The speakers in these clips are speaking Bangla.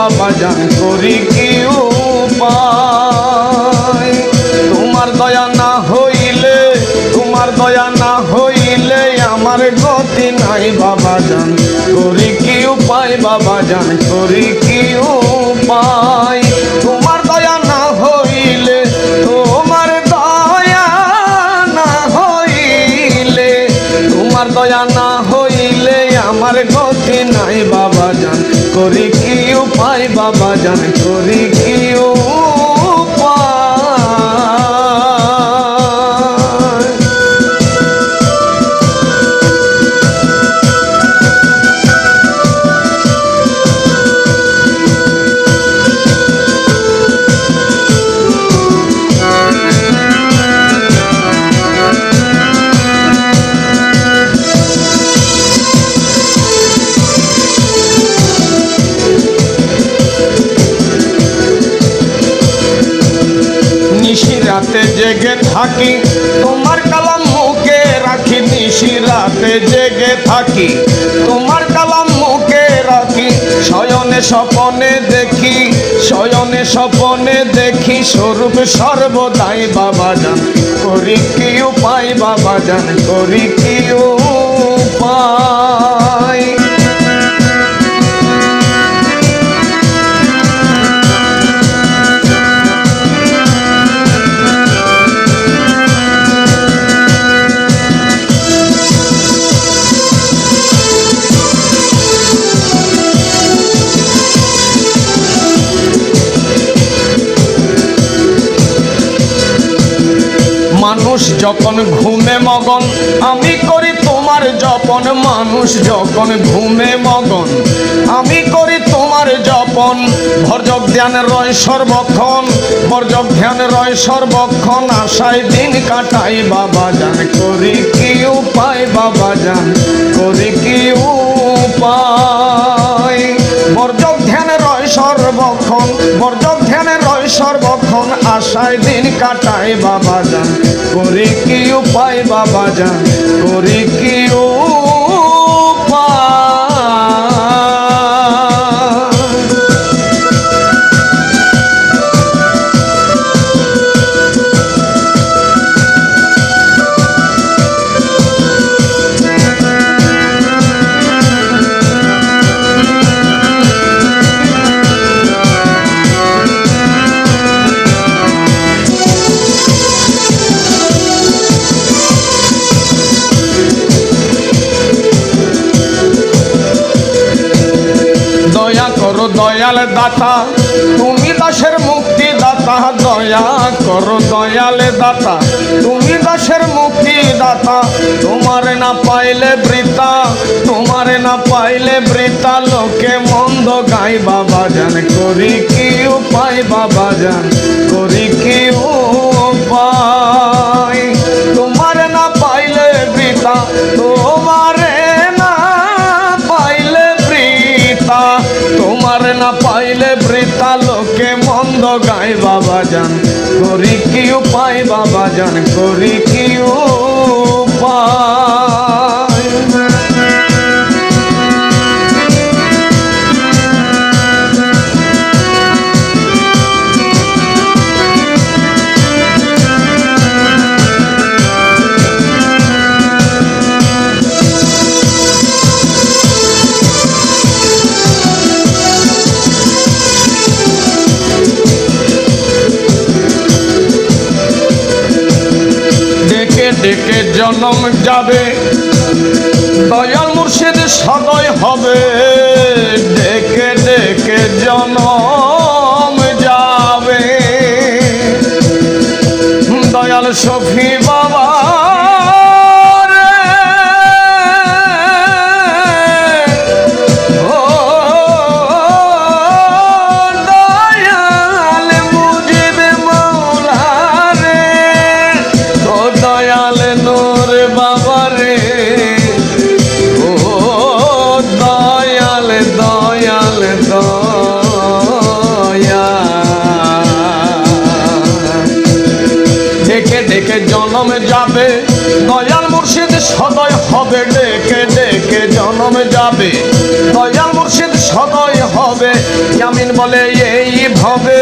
বাবা জান করি কি উপায়। তোমার দয়া না হইলে, তোমার দয়া না হইলে আমার গতি নাই বাবা জান করি কি উপায়। বাবা জান করি কি উপায়। তোমার দয়া না হইলে, তোমার দয়া না হইলে, তোমার দয়া না হইলে আমার গতি নাই বাবা জান করি কি উপায়। বাবা জান করি কি উপায়। নিশিরাতে জেগে থাকি তোমার কালাম মুখে রাখি। নিশিরাতে জেগে থাকি তোমার কালাম মুখে রাখি। শয়নে স্বপনে দেখি, শয়নে স্বপনে দেখি স্বরূপ সর্বদাই বাবা জান করি কি উপায়। বাবা জান করি কি উপায়। মানুষ যখন ঘুমে মগন আমি করি তোমার জপন। মানুষ যখন ঘুমে মগন আমি করি তোমার জপন। ভরজক ধ্যান রয় সর্বক্ষণ, ভরজক ধ্যান রয় সর্বক্ষণ। আশায় দিন কাটাই বাবা জান করি কি উপায়। বাবা জান করি কি উপায়। ভরজক ধ্যান রয় সর্বক্ষণ, ভরজক ধ্যান রয় সর্বক্ষণ। আশায় দিন কাটাই বাবা জান করি কি উপায়। বাবা জান করি কি উপায়। দয়াল দাতা তুমি দাসের মুক্তি দাতা। দয়া করো দয়াল দাতা তুমি দাসের মুক্তি দাতা। তোমার না পাইলে বৃতা, তোমার না পাইলে বৃতা। লোকে মন্দ গাই বাবা জান করি কি উপায়। বাবা জান করি কি উপায়। তোমার না পাইলে বৃতা, তোমার না পাইলে বৃতা, তোমার না পাইলে বৃতা। লোকে মন্দ গায় বাবা জান করি কি উপায়। বাবা জান করি কি উপায়। ডেকে জনম যাবে দয়াল মুর্শিদ সদয় হবে। ডেকে ডেকে জনম যাবে দয়াল শফি বাবা। ডেকে জনম যাবে দয়াল মুর্শিদ সদয় হবে ডেকে ডেকে জনম যাবে দয়াল মুর্শিদ সদয় হবে ইয়ামিন বলে এই ভবে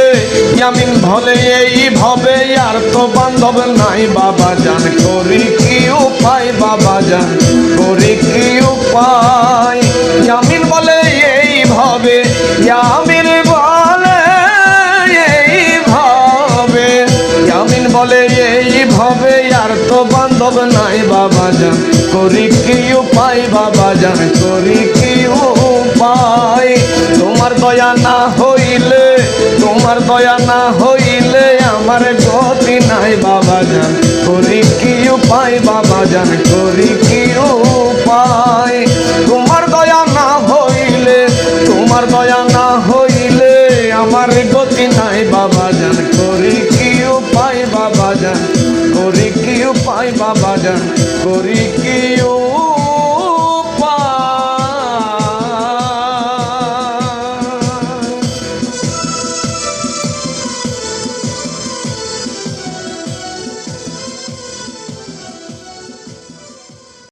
ইয়ামিন বলে এই ভবে আর তো বান্ধব নাই বাবা জান করি কি উপায় বাবা জান করি কি উপায় ইয়ামিন বলে এই ভবে ইয়ামিন বলে এই ভবে ইয়ামিন বলে এই ভবে আর তো বান্ধব নাই বাবা জান করি কি উপায় বাবা জান করি কি উপায় তোমার দয়া না হইলে তোমার দয়া না হইলে আমার গতি নাই বাবা জান করি কি উপায় বাবা জান করি কি উপায় তোমার দয়া না হইলে তোমার দয়া না হইলে আমার গতি নাই বাবা জান করি কি উপায় বাবা জান করি কি উপায় বাবা জান করি কি